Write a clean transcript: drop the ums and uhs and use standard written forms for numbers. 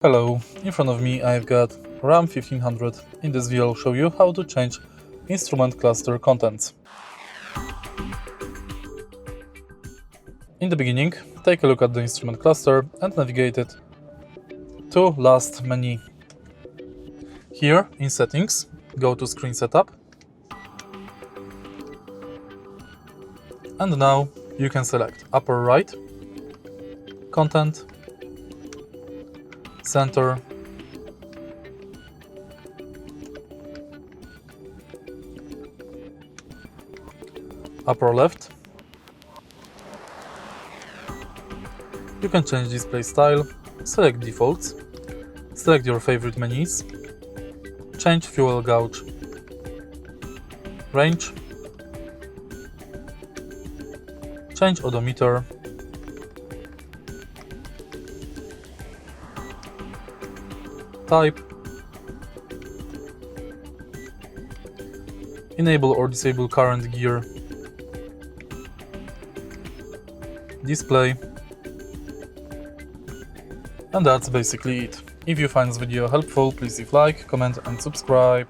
Hello, in front of me I've got RAM 1500. In this video I'll show you how to change instrument cluster contents. In the beginning, take a look at the instrument cluster and navigate it to last menu. Here in settings, go to screen setup, and now you can select upper right, content, center, upper left. You can change display style, select defaults, select your favorite menus, change fuel gauge, range, change odometer, type, enable or disable current gear, display, and that's basically it. If you find this video helpful, please leave like, comment and subscribe.